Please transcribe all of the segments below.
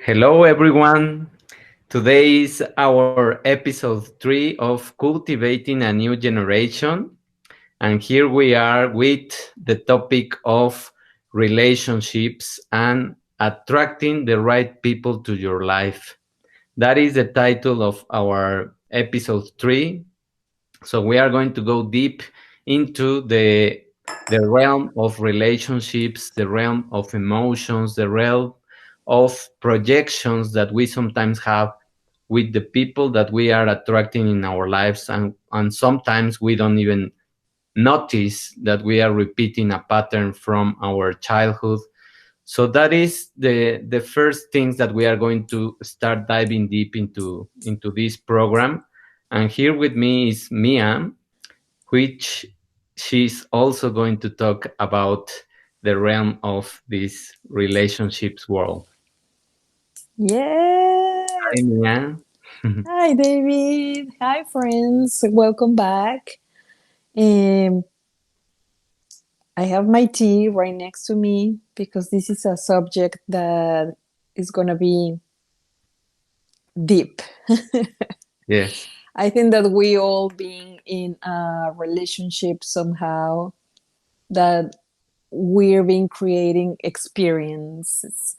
Hello, everyone. Today is our episode 3 of Cultivating a New Generation. And here we are with the topic of relationships and attracting the right people to your life. That is the title of our episode 3. So we are going to go deep into the realm of relationships, the realm of emotions, the realm of projections that we sometimes have with the people that we are attracting in our lives, and sometimes we don't even notice that we are repeating a pattern from our childhood. So that is the first things that we are going to start diving deep into this program. And here with me is Mia, which she's also going to talk about the realm of this relationships world. Hi, Yes. Mia. Hi, David. Hi, friends. Welcome back. Um, I have my tea right next to me because this is a subject that is going to be deep. Yes. I think that we all being in a relationship somehow that we're being creating experiences,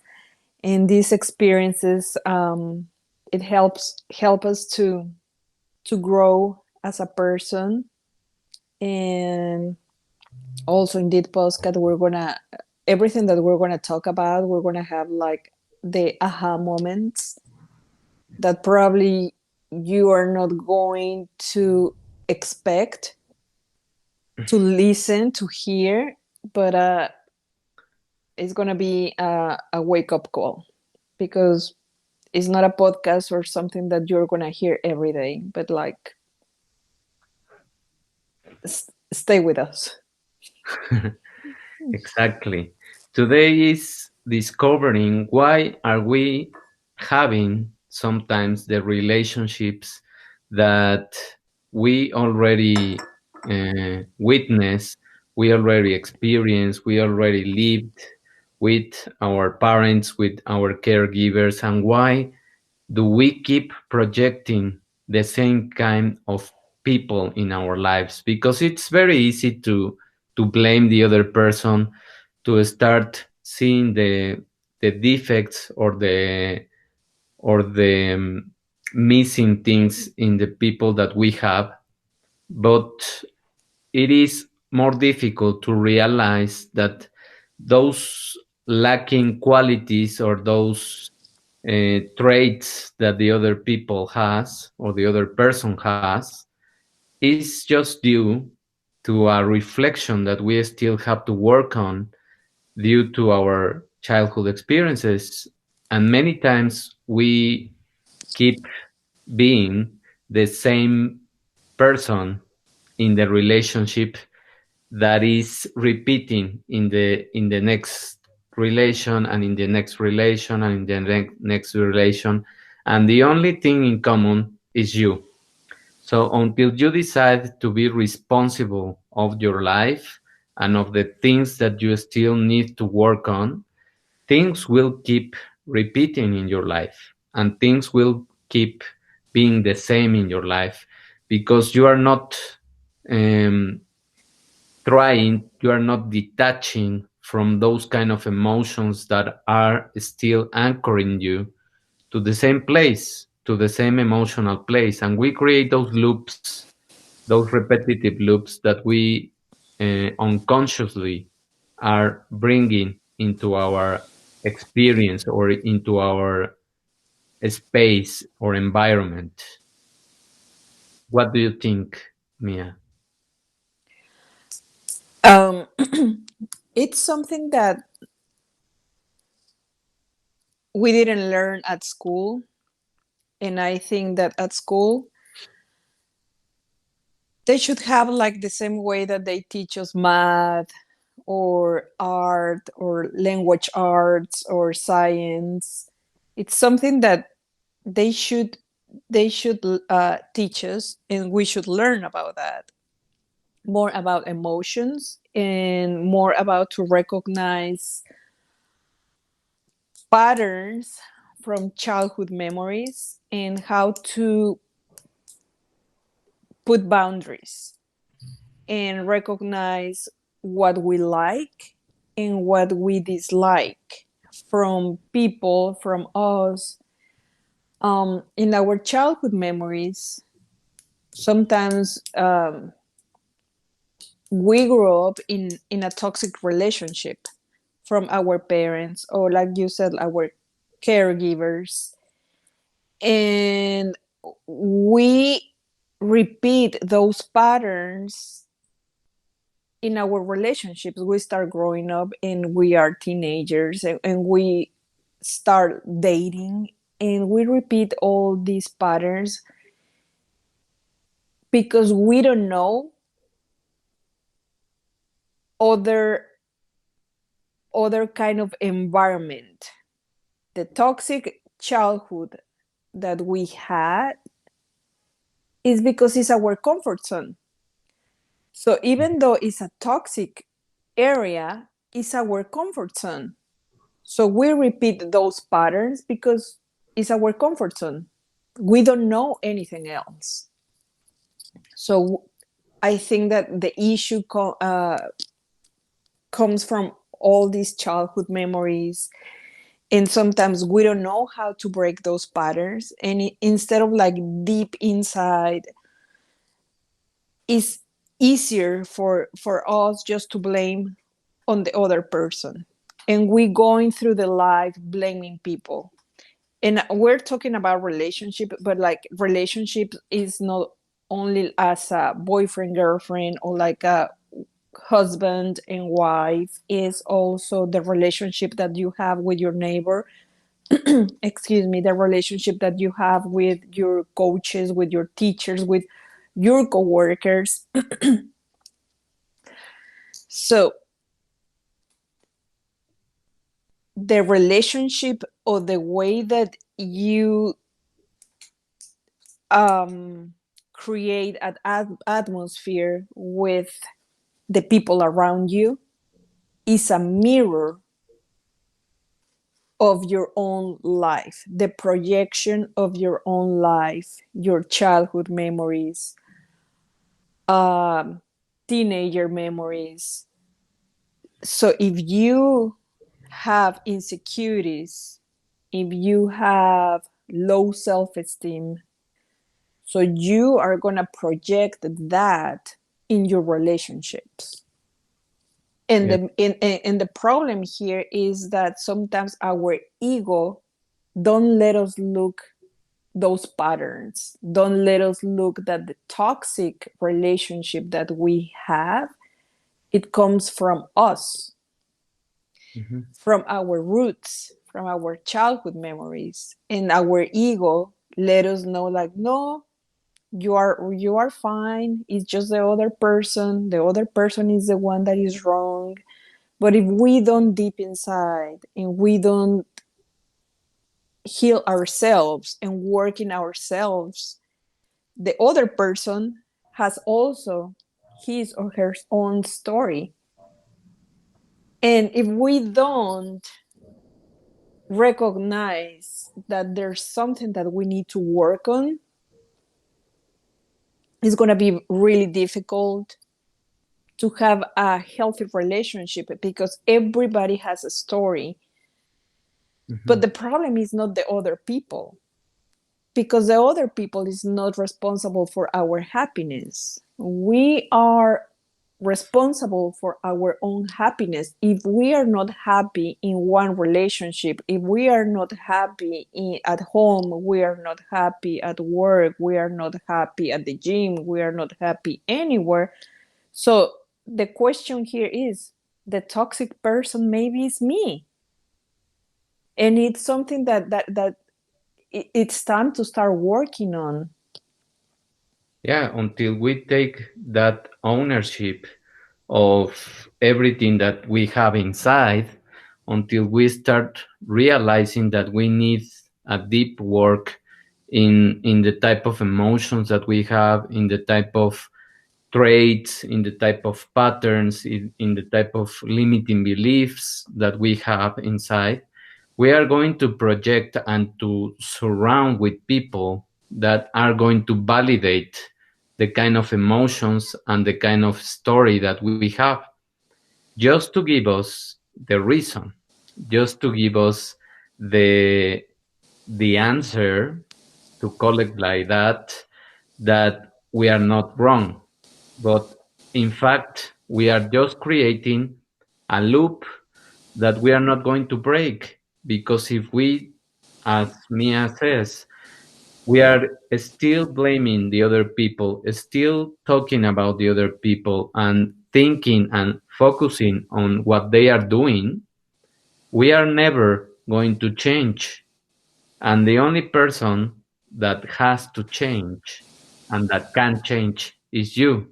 and these experiences it help us to grow as a person. And also in this podcast we're gonna everything that we're gonna talk about, we're gonna have like the aha moments that probably you are not going to expect to listen to hear, but it's gonna be a wake-up call because it's not a podcast or something that you're gonna hear every day, but like stay with us. Exactly. Today is discovering why are we having sometimes the relationships that we already witness, we already experienced, we already lived with our parents, with our caregivers, and why do we keep projecting the same kind of people in our lives? Because it's very easy to blame the other person, to start seeing the defects or the missing things in the people that we have. But it is more difficult to realize that those lacking qualities or those traits that the other people has or the other person has is just due to a reflection that we still have to work on due to our childhood experiences. And many times we keep being the same person in the relationship that is repeating in the next relation and in the next relation and in the next relation, and the only thing in common is you. So until you decide to be responsible of your life and of the things that you still need to work on, things will keep repeating in your life and things will keep being the same in your life because you are not um, trying, you are not detaching from those kind of emotions that are still anchoring you to the same place, to the same emotional place. And we create those loops, those repetitive loops that we unconsciously are bringing into our experience or into our space or environment. What do you think, Mia? um, it's something that we didn't learn at school, and I think that at school they should have like the same way that they teach us math or art or language arts or science. It's something that they should they should teach us, and we should learn about that, more about emotions and more about to recognize patterns from childhood memories and how to put boundaries and recognize what we like and what we dislike from people, from us. In our childhood memories, sometimes we grew up in a toxic relationship from our parents, or like you said, our caregivers, and we repeat those patterns in our relationships. We start growing up and we are teenagers, and we start dating, and we repeat all these patterns because we don't know other kind of environment. The toxic childhood that we had is because it's our comfort zone. So even though it's a toxic area, it's our comfort zone. So we repeat those patterns because it's our comfort zone. We don't know anything else. So I think that the issue comes from all these childhood memories, and sometimes we don't know how to break those patterns. And instead of like deep inside, it's easier for us just to blame on the other person, and we going through the life blaming people. And we're talking about relationship, but like relationship is not only as a boyfriend girlfriend or like a husband and wife, is also the relationship that you have with your neighbor. Excuse me, the relationship that you have with your coaches, with your teachers, with your coworkers. So the relationship or the way that you um, create an atmosphere with the people around you is a mirror of your own life, the projection of your own life, your childhood memories, um, teenager memories. So if you have insecurities, if you have low self esteem, so you are going to project that in your relationships. And Yeah. the problem here is that sometimes our ego don't let us look those patterns, don't let us look that the toxic relationship that we have, it comes from us, Hmm. from our roots, from our childhood memories. And our ego let us know like, no, you are fine, it's just the other person is the one that is wrong. But if we don't deep inside and we don't heal ourselves and work in ourselves, the other person has also his or her own story. And if we don't recognize that there's something that we need to work on, it's going to be really difficult to have a healthy relationship because everybody has a story. Hmm. But the problem is not the other people, because the other people is not responsible for our happiness. We are responsible for our own happiness. If we are not happy in one relationship, if we are not happy at home, we are not happy at work, we are not happy at the gym, we are not happy anywhere. So the question here is, the toxic person maybe is me, and it's something that it's time to start working on. Yeah, until we take that ownership of everything that we have inside, until we start realizing that we need a deep work in the type of emotions that we have, in the type of traits, in the type of patterns, in the type of limiting beliefs that we have inside, We are going to project and to surround with people that are going to validate the kind of emotions and the kind of story that we have, just to give us the reason, just to give us the the answer, to call it like that, that we are not wrong. But in fact, we are just creating a loop that we are not going to break, because if we, as Mia says, we are still blaming the other people, still talking about the other people, and thinking and focusing on what they are doing, we are never going to change. And the only person that has to change and that can change is you.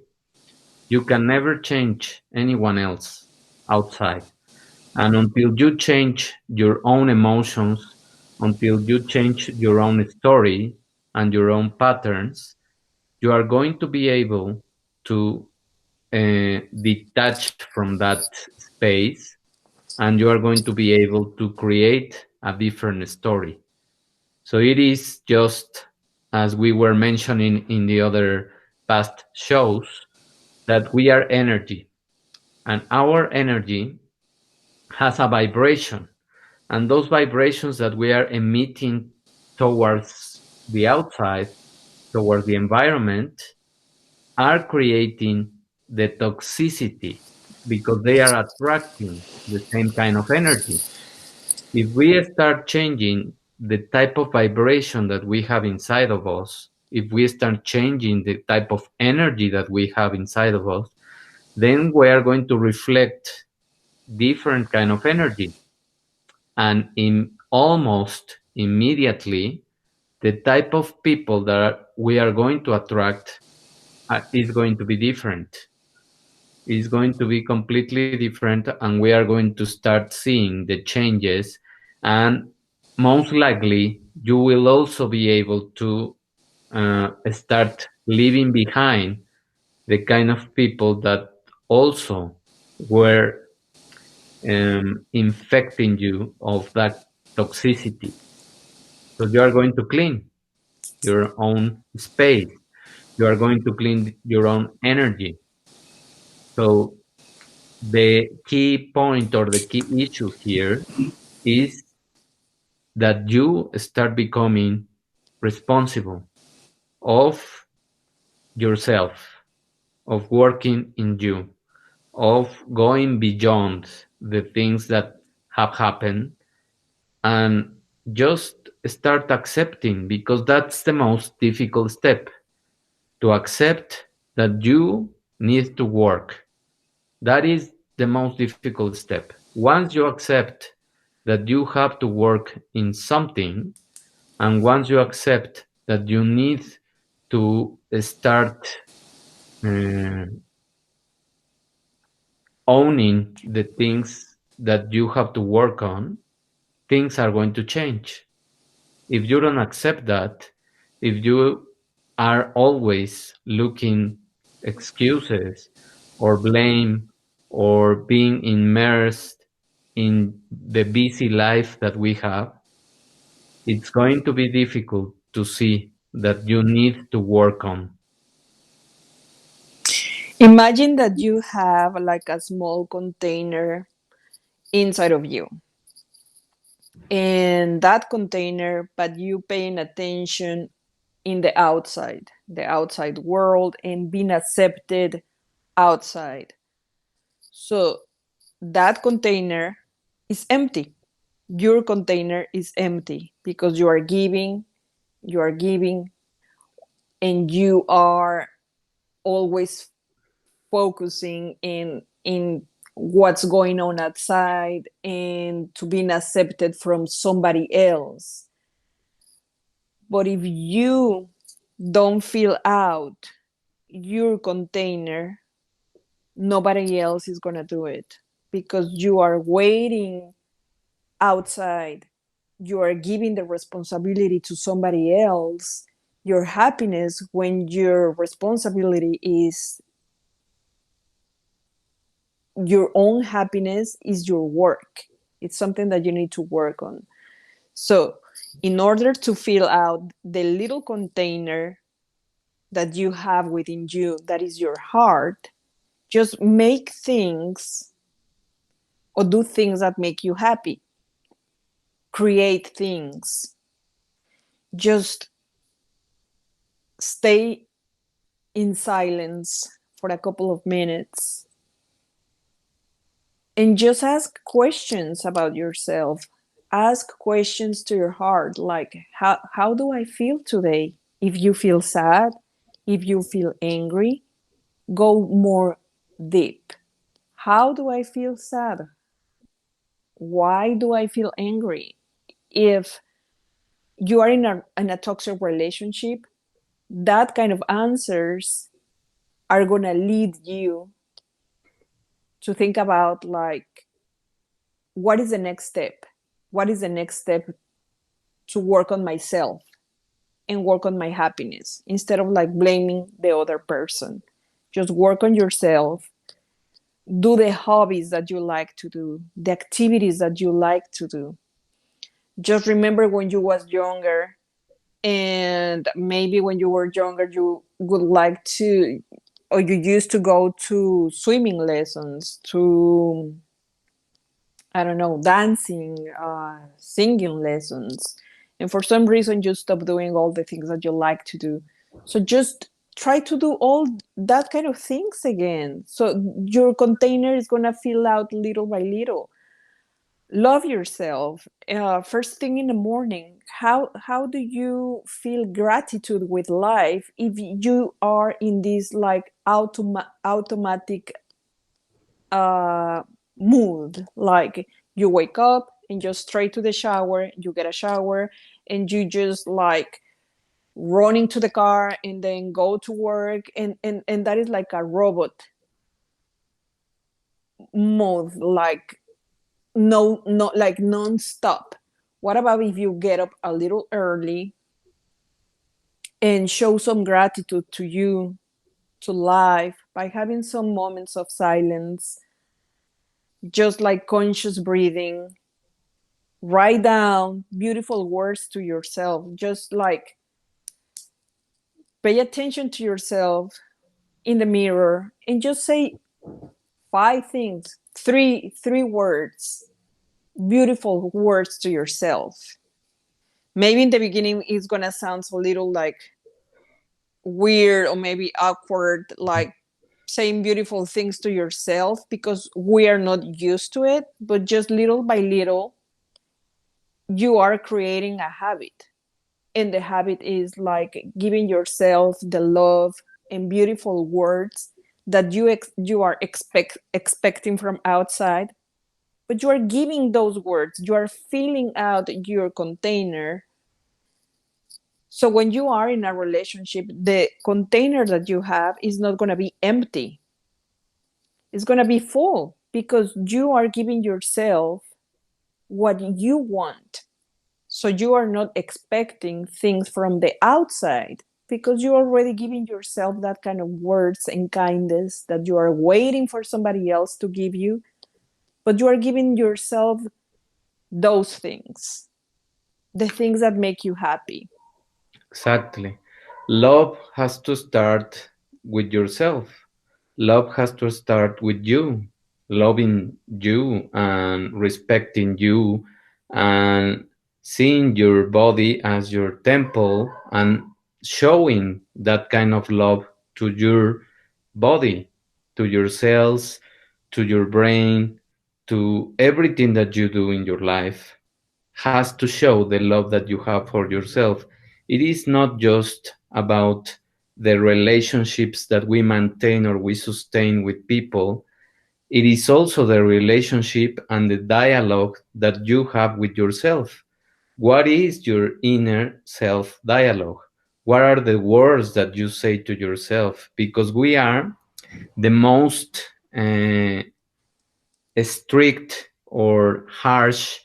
You can never change anyone else outside. And until you change your own emotions, until you change your own story and your own patterns, you are going to be able to detach from that space, and you are going to be able to create a different story. So it is just, as we were mentioning in the other past shows, that we are energy, and our energy has a vibration, and those vibrations that we are emitting towards the outside, towards the environment, are creating the toxicity, because they are attracting the same kind of energy. If we start changing the type of vibration that we have inside of us, if we start changing the type of energy that we have inside of us, then we are going to reflect different kind of energy. And in almost immediately, the type of people that we are going to attract is going to be different. Is going to be completely different, and we are going to start seeing the changes. And most likely you will also be able to start leaving behind the kind of people that also were infecting you of that toxicity. So you are going to clean your own space, you are going to clean your own energy. So the key point or the key issue here is that you start becoming responsible of yourself, of working in you, of going beyond the things that have happened, and just start accepting, because that's the most difficult step, to accept that you need to work. That is the most difficult step. Once you accept that you have to work in something, and once you accept that you need to start uh, owning the things that you have to work on, things are going to change. If you don't accept that, if you are always looking excuses or blame, or being immersed in the busy life that we have, it's going to be difficult to see that you need to work on. Imagine that you have like a small container inside of you. And that container, but you paying attention in the outside world, and being accepted outside. So that container is empty. Your container is empty because you are giving, and you are always focusing in what's going on outside and to being accepted from somebody else. But if you don't fill out your container, nobody else is going to do it because you are waiting outside. You are giving the responsibility to somebody else, your happiness, when your responsibility is your own happiness, is your work. It's something that you need to work on. So, in order to fill out the little container that you have within you, that is your heart, just make things or do things that make you happy. Create things. Just stay in silence for a couple of minutes and just ask questions about yourself. Ask questions to your heart, like, how do I feel today? If you feel sad, if you feel angry, go more deep. How do I feel sad? Why do I feel angry? If you are in a toxic relationship, that kind of answers are going to lead you to think about, like, what is the next step? What is the next step to work on myself and work on my happiness, instead of like blaming the other person? Just work on yourself. Do the hobbies that you like to do, the activities that you like to do. Just remember when you was younger, and maybe when you were younger you would like to, or you used to go to swimming lessons, to, I don't know, dancing, singing lessons, and for some reason you stop doing all the things that you like to do. So just try to do all that kind of things again, so your container is going to fill out little by little. Love yourself. First thing in the morning, how do you feel gratitude with life if you are in this like automatic uh mood? Like, you wake up and just straight to the shower, you get a shower, and you just like run into the car and then go to work, and that is like a robot mode, like no, like non-stop. What about if you get up a little early and show some gratitude to you, to life, by having some moments of silence, just like conscious breathing? Write down beautiful words to yourself. Just like pay attention to yourself in the mirror and just say five things, three words, beautiful words to yourself. Maybe in the beginning it's gonna sound a little like weird or maybe awkward, like saying beautiful things to yourself, because we are not used to it, but just little by little you are creating a habit, and the habit is like giving yourself the love and beautiful words that you are expecting from outside, but you are giving those words, you are filling out your container. So when you are in a relationship, the container that you have is not going to be empty. It's going to be full, because you are giving yourself what you want. So you are not expecting things from the outside, because you're already giving yourself that kind of words and kindness that you are waiting for somebody else to give you. But you are giving yourself those things, the things that make you happy. Exactly. Love has to start with yourself. Love has to start with you, loving you and respecting you and seeing your body as your temple and showing that kind of love to your body, to your cells, to your brain, to everything that you do in your life has to show the love that you have for yourself. It is not just about the relationships that we maintain or we sustain with people. It is also the relationship and the dialogue that you have with yourself. What is your inner self dialogue? What are the words that you say to yourself? Because we are the most strict or harsh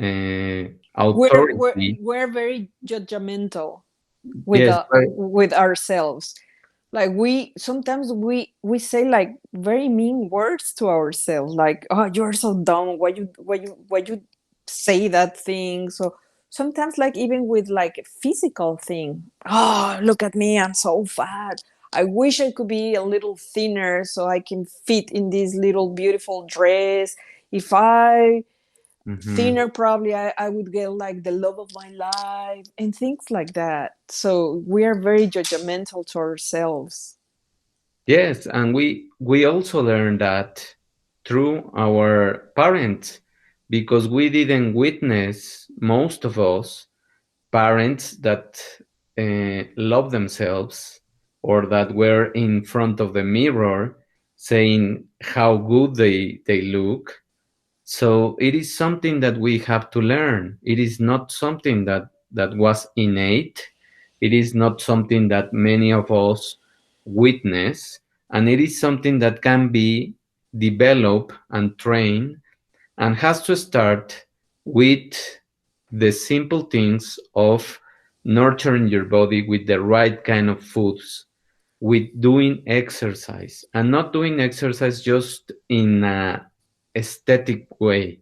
uh, authority. We're very judgmental Yes, with ourselves. Like, we sometimes we say like very mean words to ourselves, like, oh, you're so dumb, why you say that thing. So sometimes like even with like a physical thing. Oh, look at me, I'm so fat. I wish I could be a little thinner so I can fit in this little beautiful dress. If I Hmm. thinner, probably I would get like the love of my life and things like that. So we are very judgmental to ourselves. Yes, and we also learned that through our parents, because we didn't witness, most of us, parents that love themselves, or that were in front of the mirror saying how good they look. So it is something that we have to learn. It is not something that was innate. It is not something that many of us witness, and it is something that can be developed and trained, and has to start with the simple things of nurturing your body with the right kind of foods, with doing exercise, and not doing exercise just in a aesthetic way,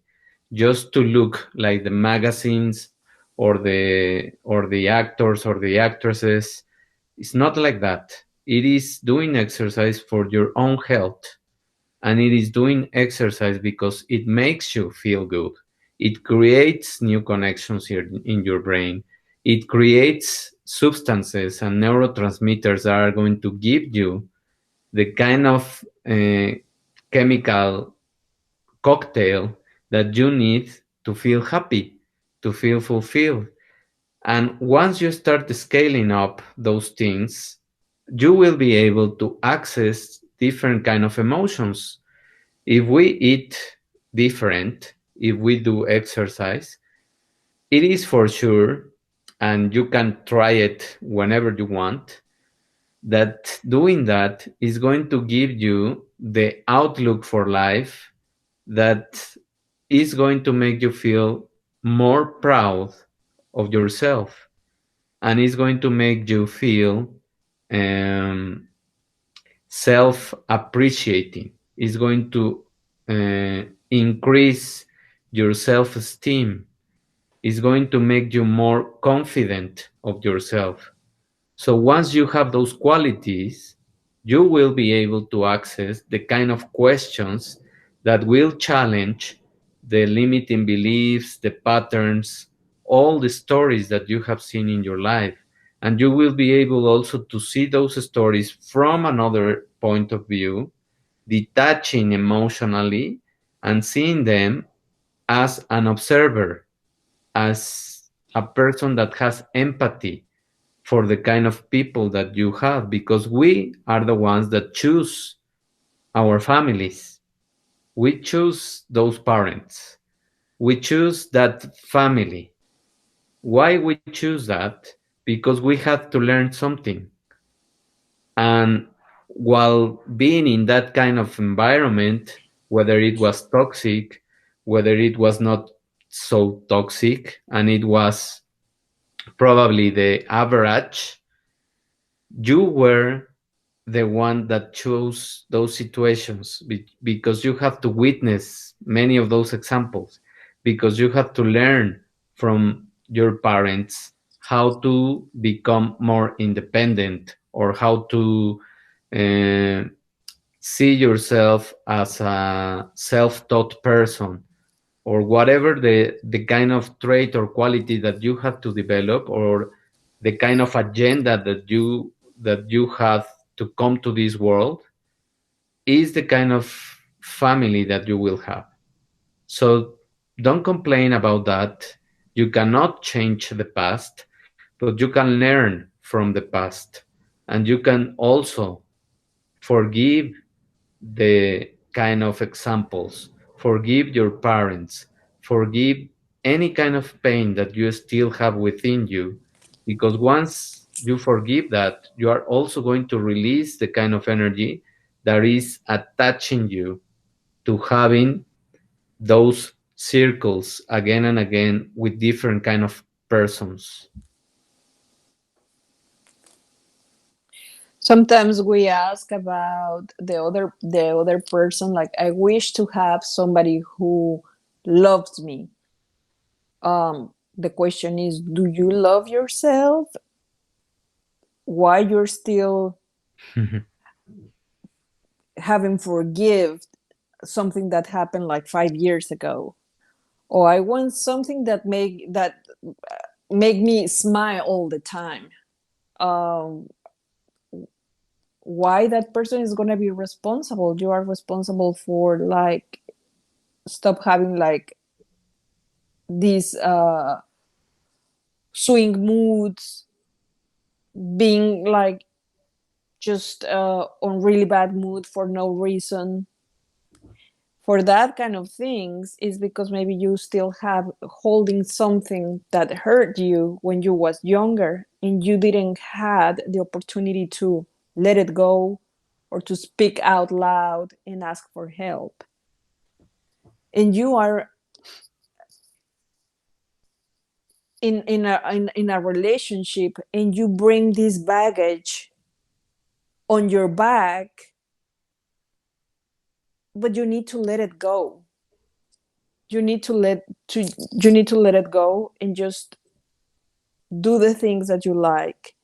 just to look like the magazines or the actors or the actresses. It's not like that. It is doing exercise for your own health, and it is doing exercise because it makes you feel good. It creates new connections here in your brain. It creates substances and neurotransmitters that are going to give you the kind of chemical cocktail that you need to feel happy, to feel fulfilled. And once you start scaling up those things, you will be able to access different kind of emotions. If we eat different, if we do exercise, it is for sure, and you can try it whenever you want, that doing that is going to give you the outlook for life that is going to make you feel more proud of yourself, and is going to make you feel um, self appreciating. Is going to increase your self esteem. Is going to make you more confident of yourself. So once you have those qualities, you will be able to access the kind of questions that will challenge the limiting beliefs, the patterns, all the stories that you have seen in your life. And you will be able also to see those stories from another point of view, detaching emotionally and seeing them as an observer, as a person that has empathy for the kind of people that you have, because we are the ones that choose our families. We choose those parents. We choose that family. Why we choose that? Because we had to learn something. And while being in that kind of environment, whether it was toxic, whether it was not so toxic, and it was probably the average, you were the one that chose those situations, because you have to witness many of those examples, because you have to learn from your parents how to become more independent, or how to uh, see yourself as a self-taught person, or whatever the kind of trait or quality that you have to develop, or the kind of agenda that you have to come to this world, is the kind of family that you will have. So don't complain about that. You cannot change the past, but you can learn from the past, and you can also forgive the kind of examples, forgive your parents, forgive any kind of pain that you still have within you, because once you forgive that, you are also going to release the kind of energy that is attaching you to having those circles again and again with different kind of persons. Sometimes we ask about the other person, like I wish to have somebody who loves me. The question is, do you love yourself? Why you're still having forgive something that happened like 5 years ago? Or I want something that make me smile all the time. Um, why that person is gonna be responsible? You are responsible for like stop having like these swing moods, being like just on really bad mood for no reason. For that kind of things is because maybe you still have holding something that hurt you when you was younger and you didn't had the opportunity to let it go or to speak out loud and ask for help. And you are in a relationship and you bring this baggage on your back, but you need to let it go. You need to let it go and just do the things that you like.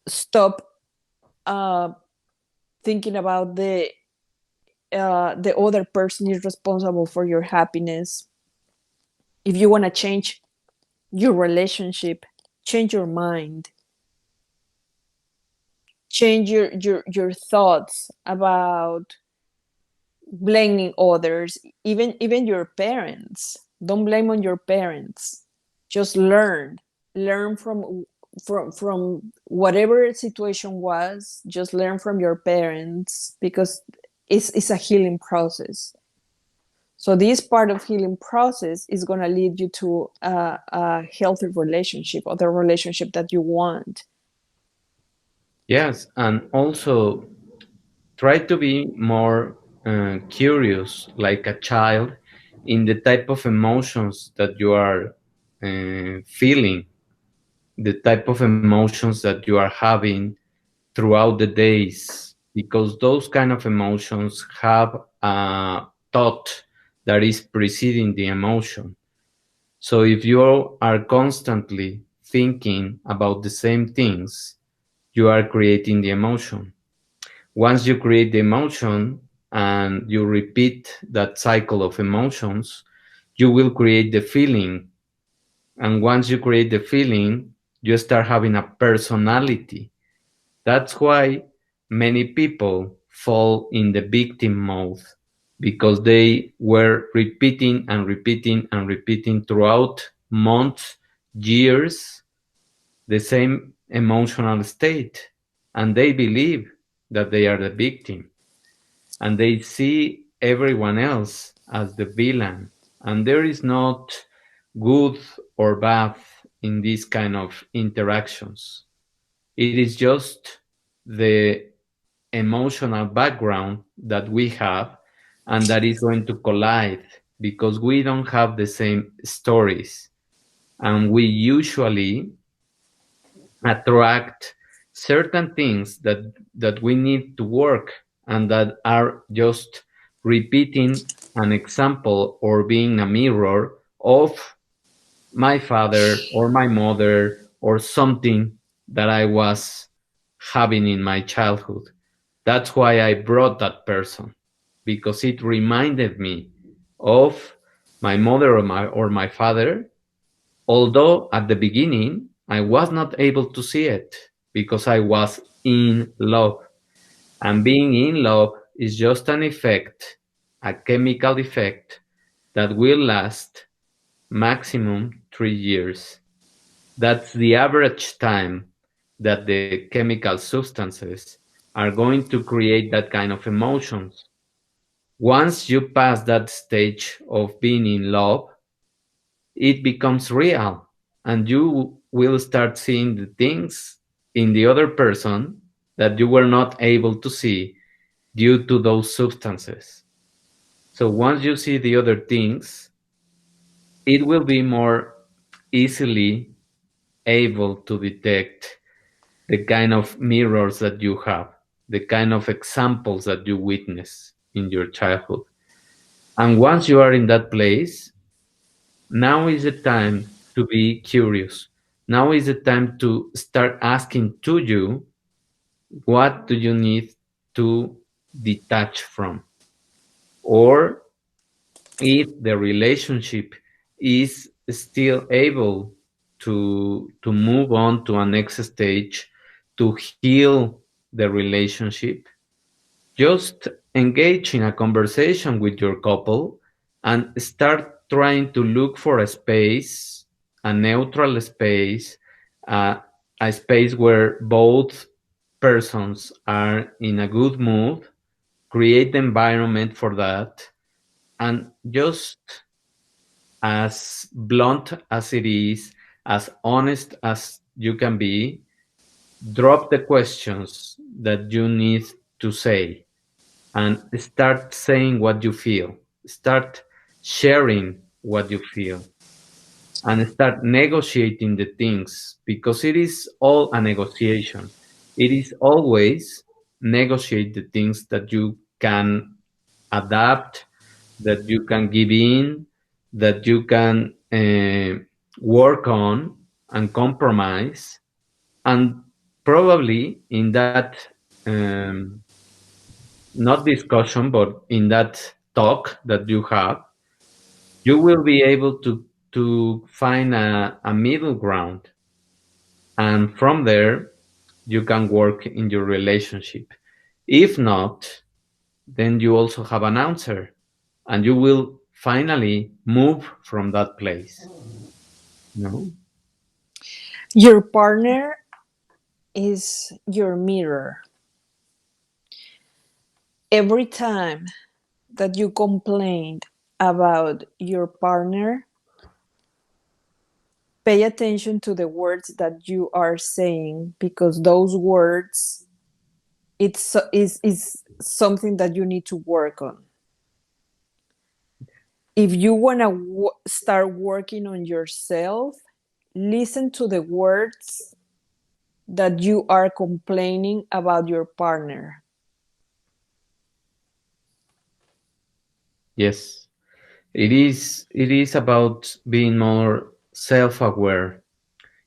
Stop uh, thinking about the other person is responsible for your happiness. If you want to change your relationship, change your mind, change your thoughts about blaming others, even your parents. Don't blame on your parents. Just learn from whatever situation was. Just learn from your parents because it's a healing process. So this part of healing process is going to lead you to a healthy relationship or the relationship that you want. Yes, and also try to be more curious, like a child, in the type of emotions that you are feeling, the type of emotions that you are having throughout the days, because those kind of emotions have a thought that is preceding the emotion. So if you are constantly thinking about the same things, you are creating the emotion. Once you create the emotion and you repeat that cycle of emotions, you will create the feeling. And once you create the feeling, you start having a personality. That's why many people fall in the victim mode, because they were repeating and repeating and repeating throughout months, years, the same emotional state. And they believe that they are the victim, and they see everyone else as the villain. And there is not good or bad in these kind of interactions. It is just the emotional background that we have, and that is going to collide because we don't have the same stories, and we usually attract certain things that we need to work, and that are just repeating an example or being a mirror of my father or my mother or something that I was having in my childhood. That's why I brought that person, because it reminded me of my mother or my father, although at the beginning I was not able to see it because I was in love. And being in love is just an effect, a chemical effect that will last maximum 3 years. That's the average time that the chemical substances are going to create that kind of emotions. Once you pass that stage of being in love, it becomes real, and you will start seeing the things in the other person that you were not able to see due to those substances. So once you see the other things, it will be more easily able to detect the kind of mirrors that you have, the kind of examples that you witness in your childhood. And once you are in that place, Now is the time to be curious. Now is the time to start asking to you, what do you need to detach from? Or if the relationship is still able to move on to a next stage, to heal the relationship, just engage in a conversation with your couple and start trying to look for a space, a neutral space, uh, a space where both persons are in a good mood, create the environment for that, and just as blunt as it is, as honest as you can be, drop the questions that you need to say and start saying what you feel. Start sharing what you feel and start negotiating the things because it is all a negotiation. It is always negotiate the things that you can adapt, that you can give in, that you can work on and compromise. And probably in that um, not discussion, but in that talk that you have, you will be able to find a middle ground, and from there you can work in your relationship. If not, then you also have an answer, and you will finally move from that place. No. Your partner is your mirror. Every time that you complain about your partner, pay attention to the words that you are saying, because those words, is something that you need to work on. If you want to start working on yourself, listen to the words that you are complaining about your partner. Yes, it is about being more self-aware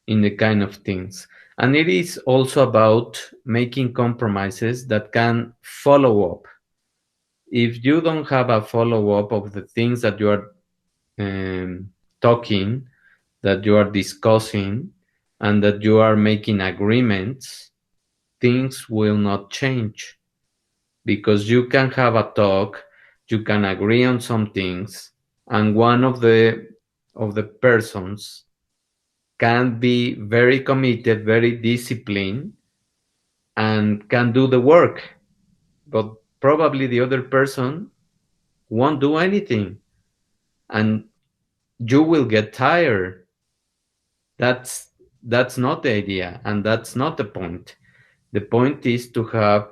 in the kind of things. And it is also about making compromises that can follow up. If you don't have a follow up of the things that you are talking, that you are discussing, and that you are making agreements, things will not change because you can have a talk, you can agree on some things, and one of the persons can be very committed, very disciplined, and can do the work, but probably the other person won't do anything, and you will get tired. That's not the idea, and that's not the point. The point is to have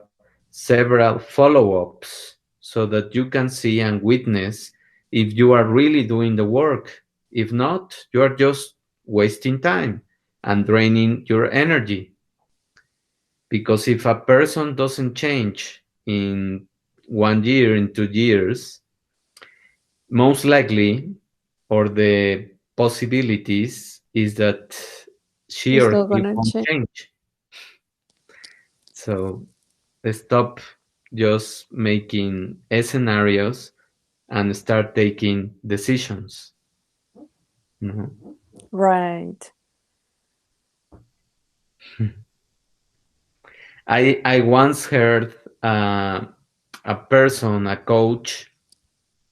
several follow-ups so that you can see and witness if you are really doing the work. If not, you are just wasting time and draining your energy. Because if a person doesn't change in 1 year, in 2 years, most likely, or the possibilities is that she It's or not he gonna won't change. change. So stop just making scenarios and start taking decisions. Mhm. Right. I once heard a person, a coach,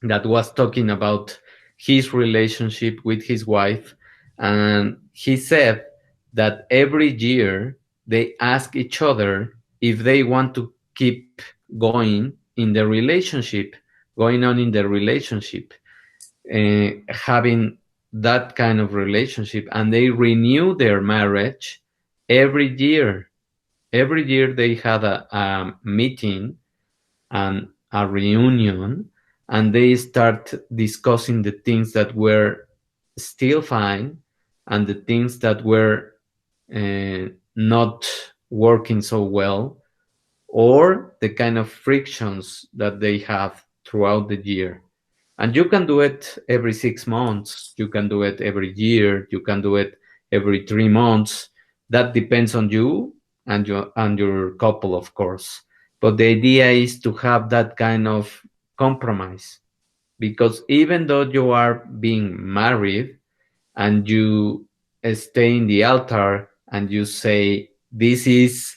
that was talking about his relationship with his wife, and he said that every year they ask each other if they want to keep going in the relationship, going on in the relationship, having that kind of relationship, and they renew their marriage every year. Every year they had a meeting and a reunion, and they start discussing the things that were still fine and the things that were not working so well, or the kind of frictions that they have throughout the year. And you can do it every 6 months, you can do it every year, you can do it every 3 months. That depends on you and your couple, of course. But the idea is to have that kind of compromise, because even though you are being married and you stay in the altar and you say this is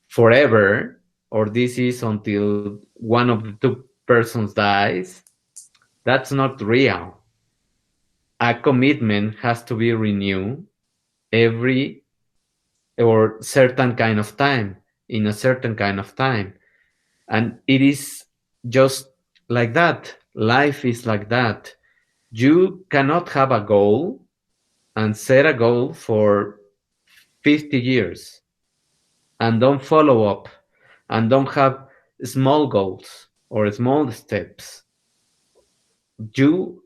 forever, or this is until one of the two persons dies, that's not real. A commitment has to be renewed every or certain kind of time, in a certain kind of time. And it is just like that. Life is like that. You cannot have a goal and set a goal for 50 years and don't follow up and don't have small goals or small steps. You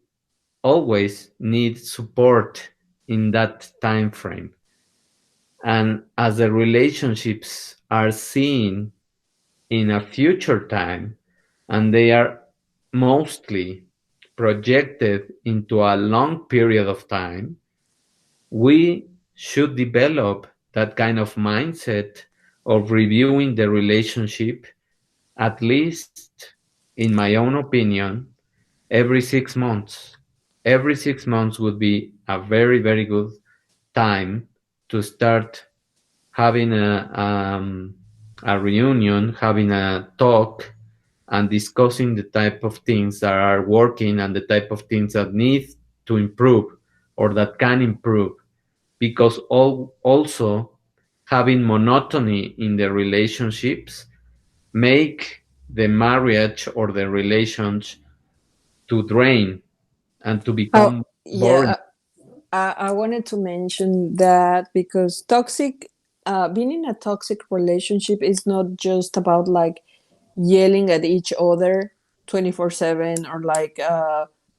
always need support in that time frame. And as the relationships are seen in a future time and they are mostly projected into a long period of time, we should develop that kind of mindset of reviewing the relationship at least, in my own opinion, every 6 months. Every 6 months would be a very, very good time to start having a reunion, having a talk, and discussing the type of things that are working and the type of things that need to improve or that can improve. Because also having monotony in the relationships make the marriage or the relations to drain and to Oh, become boring. yeah. I wanted to mention that because being in a toxic relationship is not just about like yelling at each other 24/7, or like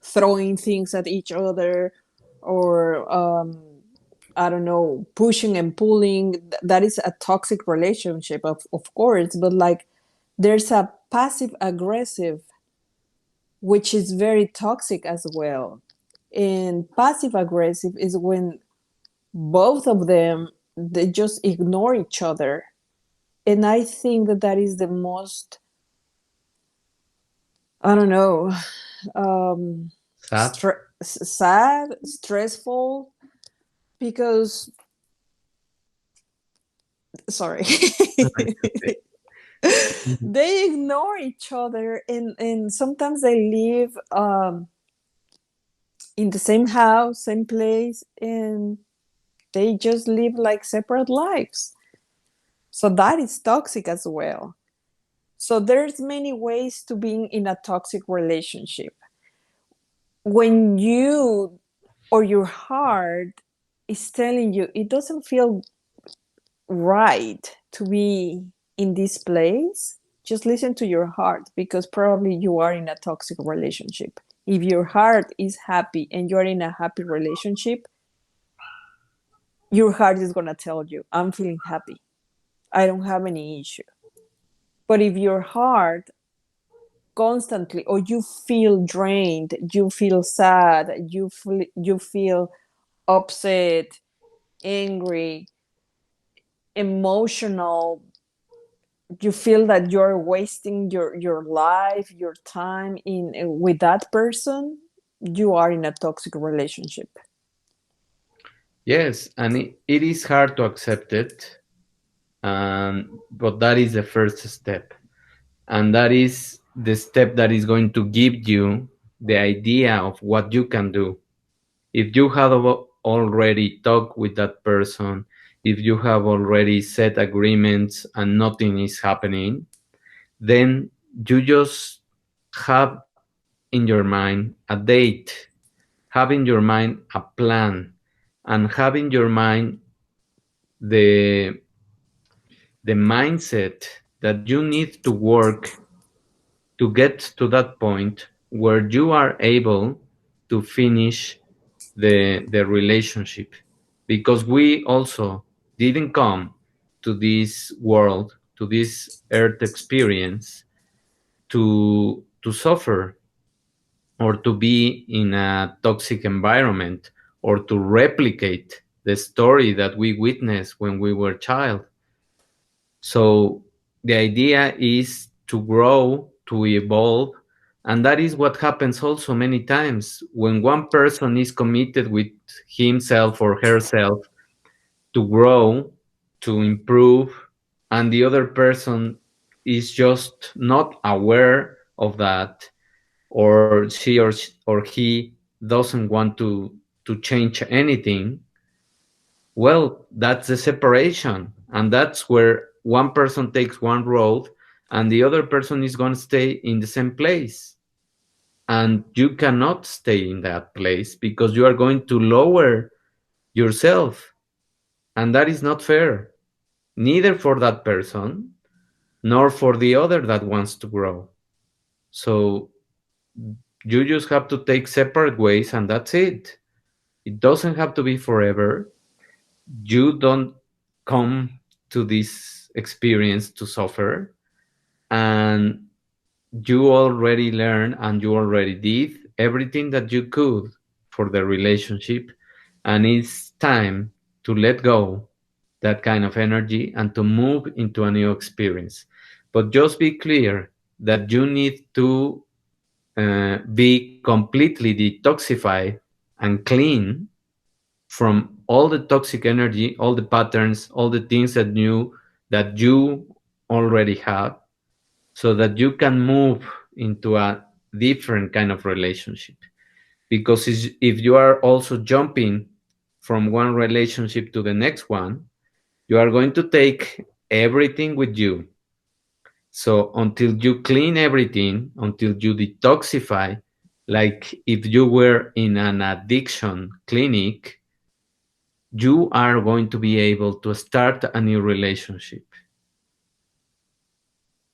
throwing things at each other, or I don't know, pushing and pulling. That is a toxic relationship, of course, but like there's a passive aggressive, which is very toxic as well. And passive aggressive is when both of them, they just ignore each other. And I think that that is the most, I don't know, um Sad. sad, stressful, because sorry, they ignore each other, and sometimes they live in the same house, same place, and they just live like separate lives. So that is toxic as well. So there's many ways to being in a toxic relationship. When you or your heart is telling you it doesn't feel right to be in this place, just listen to your heart, because probably you are in a toxic relationship. If your heart is happy and you're in a happy relationship, your heart is going to tell you, I'm feeling happy. I don't have any issue. But if your heart constantly, or you feel drained, you feel sad, you feel upset, angry, emotional, you feel that you're wasting your life, your time in with that person, you are in a toxic relationship. Yes, and it is hard to accept it, but that is the first step. And that is the step that is going to give you the idea of what you can do. If you have already talked with that person, if you have already set agreements and nothing is happening, then you just have in your mind a date, have in your mind a plan, and have in your mind the the mindset that you need to work to get to that point where you are able to finish the relationship, because we also didn't come to this world, to this earth experience, to suffer. or to be in a toxic environment, or to replicate the story that we witnessed when we were child. So the idea is to grow, to evolve, and that is what happens also many times when one person is committed with himself or herself to grow, to improve, and the other person is just not aware of that, or or he doesn't want to change anything. Well, that's the separation, and that's where one person takes one road and the other person is going to stay in the same place. And you cannot stay in that place because you are going to lower yourself, and that is not fair, neither for that person nor for the other that wants to grow. So you just have to take separate ways, and that's it. It doesn't have to be forever. You don't come to this experience to suffer, and you already learned and you already did everything that you could for the relationship, and it's time to let go that kind of energy and to move into a new experience. But just be clear that you need to be completely detoxified and clean from all the toxic energy, all the patterns, all the things that you already have, so that you can move into a different kind of relationship. Because if you are also jumping from one relationship to the next one, you are going to take everything with you. So until you clean everything, until you detoxify, like if you were in an addiction clinic, you are going to be able to start a new relationship.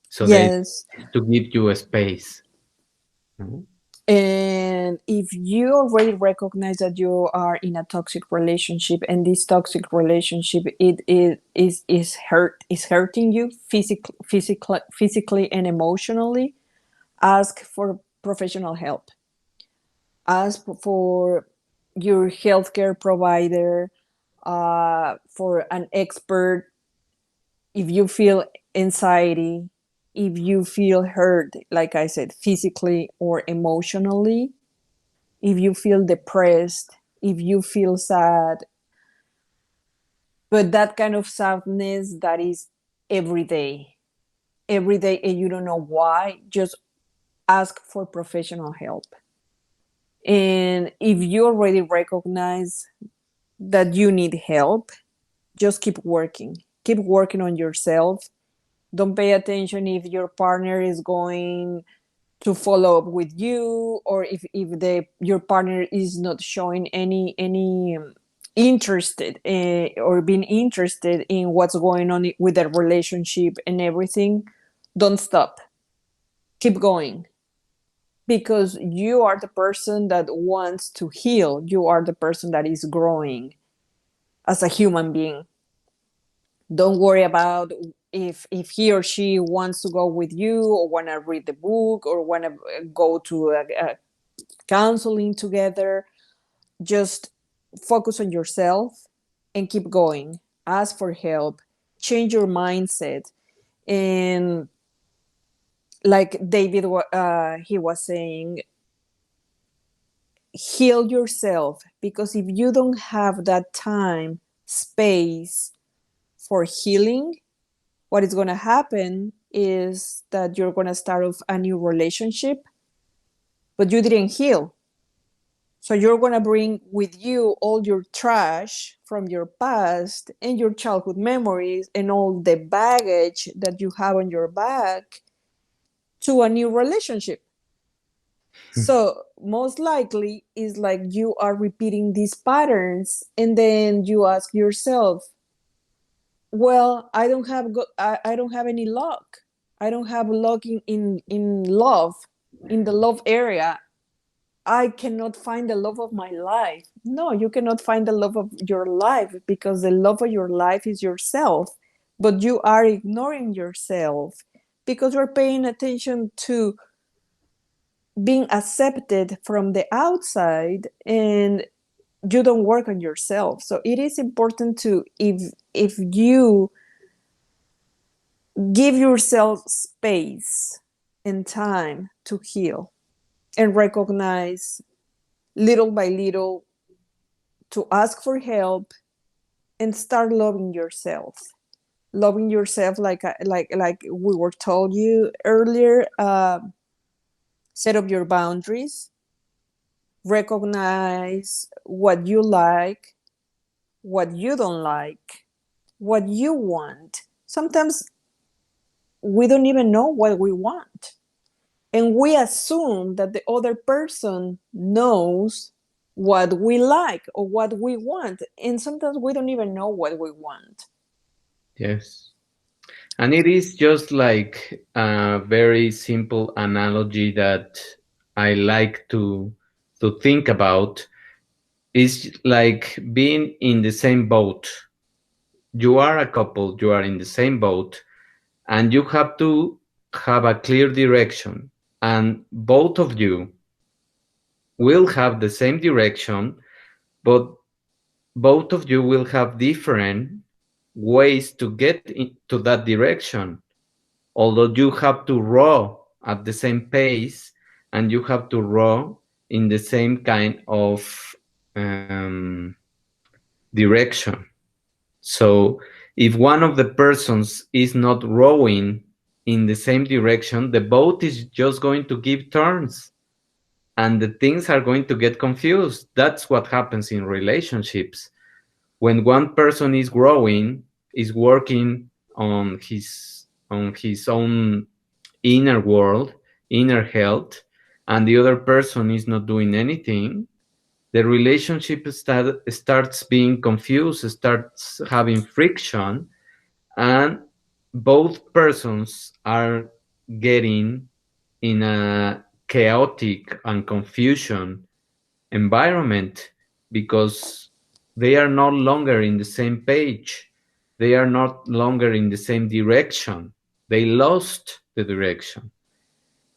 So they Yes. to give you a space. Mhm. And if you already recognize that you are in a toxic relationship, and this toxic relationship is hurting you physically and emotionally, ask for professional help. Ask for your healthcare provider, for an expert. If you feel anxiety, if you feel hurt, like I said, physically or emotionally, if you feel depressed, if you feel sad, but that kind of sadness that is every day, and you don't know why, just ask for professional help. And if you already recognize that you need help, just keep working on yourself. Don't pay attention if your partner is going to follow up with you, or if the your partner is not showing any interested, or being interested in what's going on with the relationship and everything. Don't stop, keep going, because you are the person that wants to heal. You are the person that is growing as a human being. Don't worry about if he or she wants to go with you, or want to read the book, or want to go to a counseling together. Just focus on yourself and keep going. Ask for help, change your mindset. And like David, he was saying, heal yourself, because if you don't have that time, space for healing, what is going to happen is that you're going to start off a new relationship, but you didn't heal. So you're going to bring with you all your trash from your past and your childhood memories and all the baggage that you have on your back to a new relationship. So most likely is like you are repeating these patterns, and then you ask yourself, well, I don't have any luck. I don't have luck in love, in the love area. I cannot find the love of my life. No, you cannot find the love of your life, because the love of your life is yourself. But you are ignoring yourself because you're paying attention to being accepted from the outside, and you don't work on yourself. So it is important to, if you give yourself space and time to heal and recognize little by little, to ask for help and start loving yourself. Loving yourself, like we were told you earlier. Set up your boundaries, recognize what you like, what you don't like, what you want. Sometimes we don't even know what we want, and we assume that the other person knows what we like or what we want, and sometimes we don't even know what we want. Yes. And it is just like a very simple analogy that I like to think about. Is like being in the same boat. You are a couple, you are in the same boat, and you have to have a clear direction. And both of you will have the same direction, but both of you will have different ways to get into that direction. Although you have to row at the same pace and you have to row in the same kind of um, direction. So if one of the persons is not rowing in the same direction, the boat is just going to give turns and the things are going to get confused. That's what happens in relationships. When one person is growing, is working on his own inner world, inner health, and the other person is not doing anything, the relationship starts being confused, starts having friction, and both persons are getting in a chaotic and confusion environment because they are no longer in the same page. They are not longer in the same direction. They lost the direction.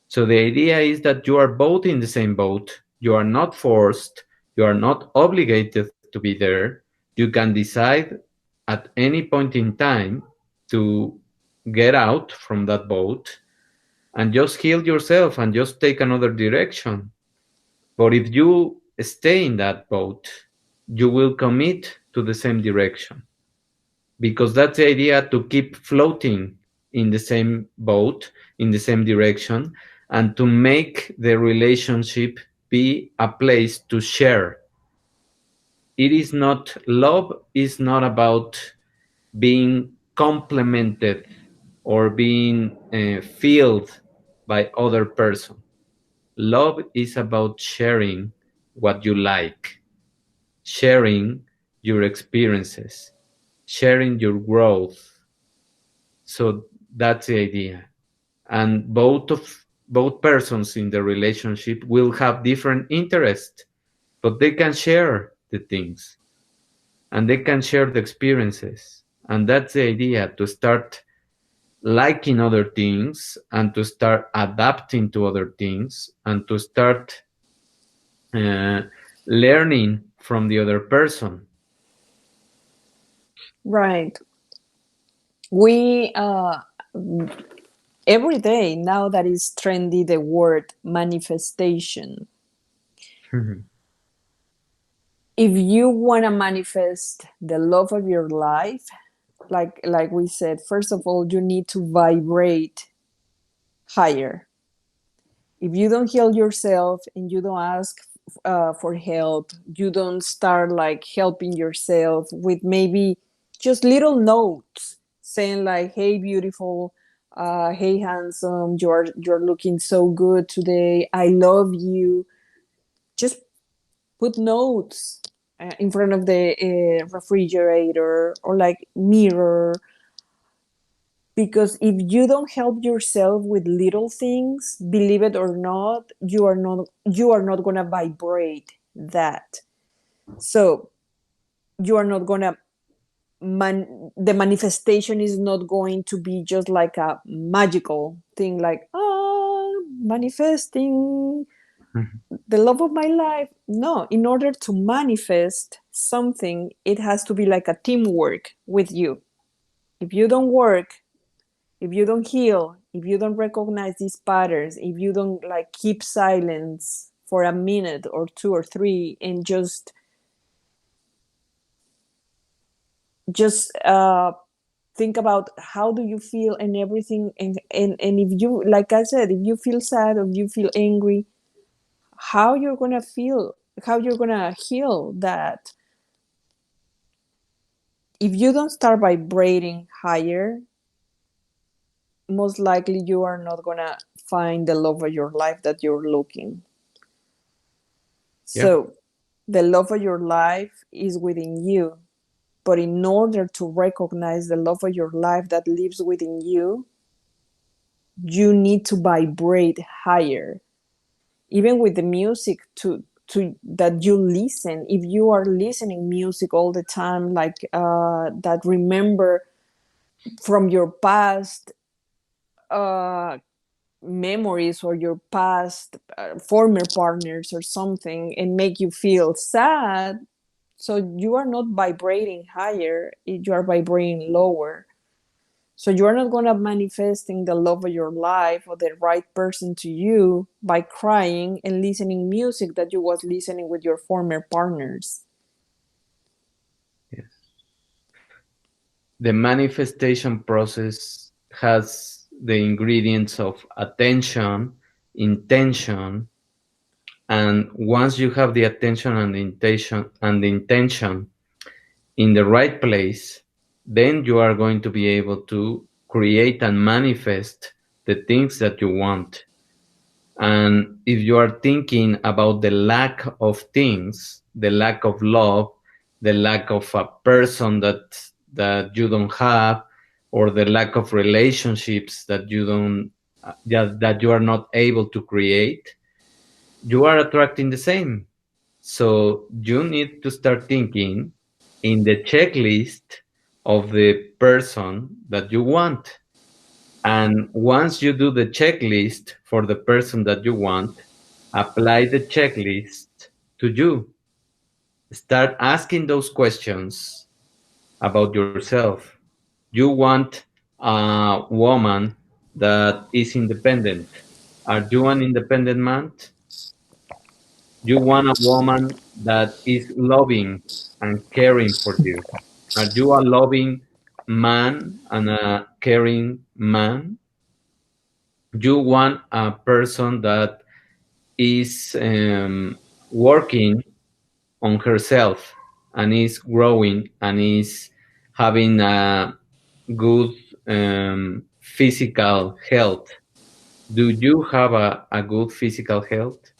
So the idea is that you are both in the same boat. You are not forced. You are not obligated to be there. You can decide at any point in time to get out from that boat and just heal yourself and just take another direction. But if you stay in that boat, you will commit to the same direction because that's the idea, to keep floating in the same boat, in the same direction, and to make the relationship be a place to share. It is not, love is not about being complemented or being filled by other person. Love is about sharing what you like, sharing your experiences, sharing your growth. So that's the idea. And both persons in the relationship will have different interests, but they can share the things and they can share the experiences. And that's the idea, to start liking other things and to start adapting to other things and to start uh, learning from the other person. Right. We every day now that is trendy, the word manifestation. If you want to manifest the love of your life, like we said, first of all, you need to vibrate higher. If you don't heal yourself and you don't ask for help, you don't start like helping yourself with maybe just little notes saying like, "Hey, beautiful, hey, handsome, you're looking so good today. I love you." Just put notes in front of the refrigerator or like mirror, because if you don't help yourself with little things, believe it or not, you are not going to vibrate that. So you are not going to the manifestation is not going to be just like a magical thing, like, manifesting the love of my life. No, in order to manifest something, it has to be like a teamwork with you. If you don't work, if you don't heal, if you don't recognize these patterns, if you don't like keep silence for a minute or two or three and just think about how do you feel and everything, and if you, like I said, if you feel sad or you feel angry, how you're gonna feel, how you're gonna heal that. If you don't start vibrating higher, most likely you are not gonna find the love of your life that you're looking. Yeah. So the love of your life is within you, but in order to recognize the love of your life that lives within you need to vibrate higher. Even with the music to that you listen, if you are listening music all the time, like that remember from your past uh memories or your past former partners or something and make you feel sad, so you are not vibrating higher, you are vibrating lower. So you're not going to manifesting the love of your life or the right person to you by crying and listening music that you was listening with your former partners. Yes. The manifestation process has the ingredients of attention, intention, and once you have the attention and the intention in the right place, then you are going to be able to create and manifest the things that you want. And if you are thinking about the lack of things, the lack of love, the lack of a person that you don't have, or the lack of relationships that you don't that you are not able to create, you are attracting the same. So you need to start thinking in the checklist of the person that you want. And once you do the checklist for the person that you want, apply the checklist to you. Start asking those questions about yourself. You want a woman that is independent. Are you an independent man? You want a woman that is loving and caring for you. Are you a loving man and a caring man? You want a person that is working on herself and is growing and is having a good physical health. Do you have a good physical health?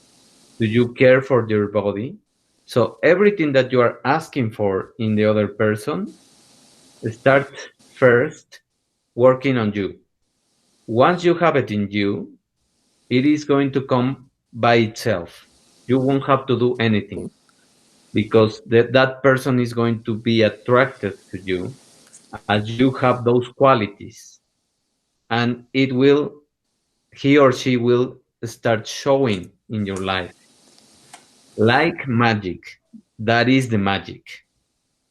Do you care for your body? So everything that you are asking for in the other person, start first working on you. Once you have it in you, it is going to come by itself. You won't have to do anything because that person is going to be attracted to you as you have those qualities, and he or she will start showing in your life like magic. That is the magic.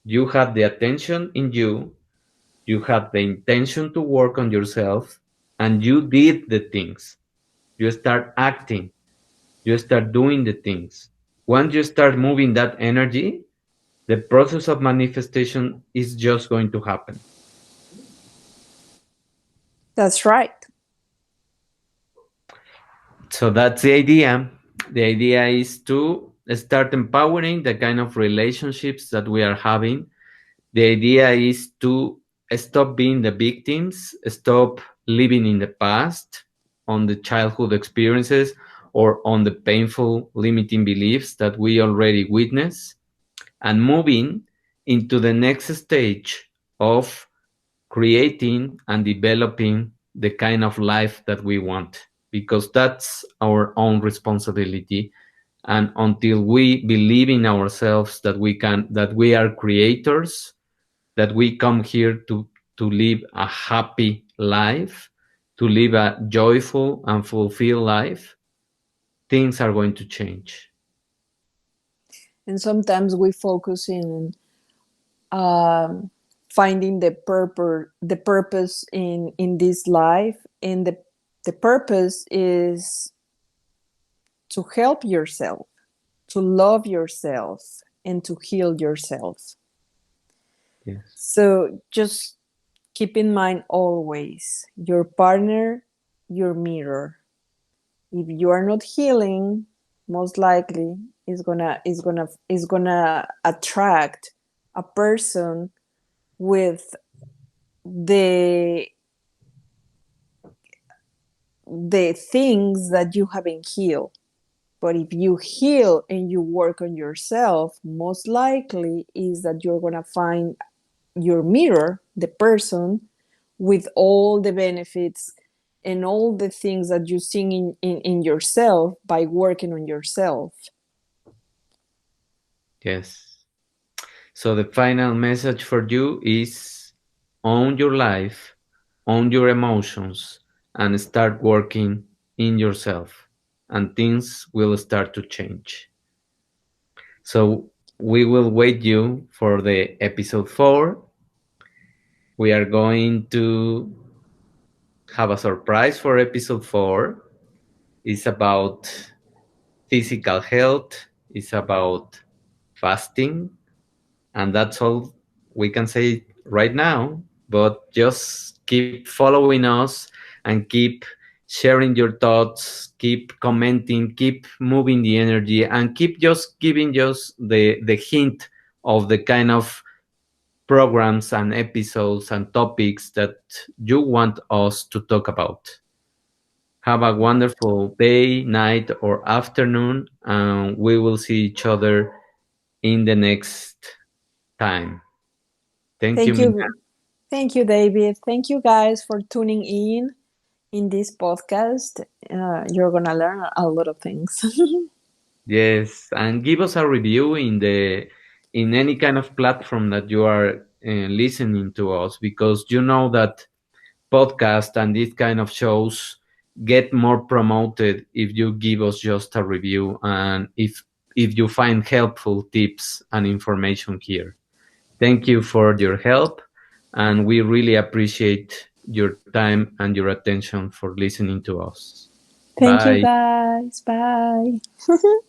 You have the attention in you, you have the intention to work on yourself, and you did the things. You start acting, you start doing the things. Once you start moving that energy, the process of manifestation is just going to happen. That's right. So that's the idea. The idea is to start empowering the kind of relationships that we are having. The idea is to stop being the victims, stop living in the past, on the childhood experiences, or on the painful limiting beliefs that we already witness, and moving into the next stage of creating and developing the kind of life that we want, because that's our own responsibility. And until we believe in ourselves that we are creators, that we come here to live a happy life, to live a joyful and fulfilled life, things are going to change. And sometimes we focus in um, finding the purpose in this life, and the purpose is to help yourself, to love yourself, and to heal yourself. Yes. So just keep in mind always your partner, your mirror. If you are not healing, most likely is gonna attract a person with the the things that you haven't healed. But if you heal and you work on yourself, most likely is that you're gonna find your mirror, the person, with all the benefits and all the things that you see in yourself by working on yourself. Yes. So the final message for you is own your life, own your emotions, and start working in yourself, and things will start to change. So we will wait you for the episode 4. We are going to have a surprise for episode 4. It's about physical health, it's about fasting, and that's all we can say right now. But just keep following us and keep sharing your thoughts, keep commenting, keep moving the energy, and keep just giving just the hint of the kind of programs and episodes and topics that you want us to talk about. Have a wonderful day, night, or afternoon, and we will see each other in the next time. Thank you, Thank Mina. you. Thank you, David. Thank you guys for tuning in this podcast. You're gonna learn a lot of things. Yes, and give us a review in any kind of platform that you are listening to us, because you know that podcast and these kind of shows get more promoted if you give us just a review, and if you find helpful tips and information here. Thank you for your help, and we really appreciate your time and your attention for listening to us. Thank you Bye. guys. Bye.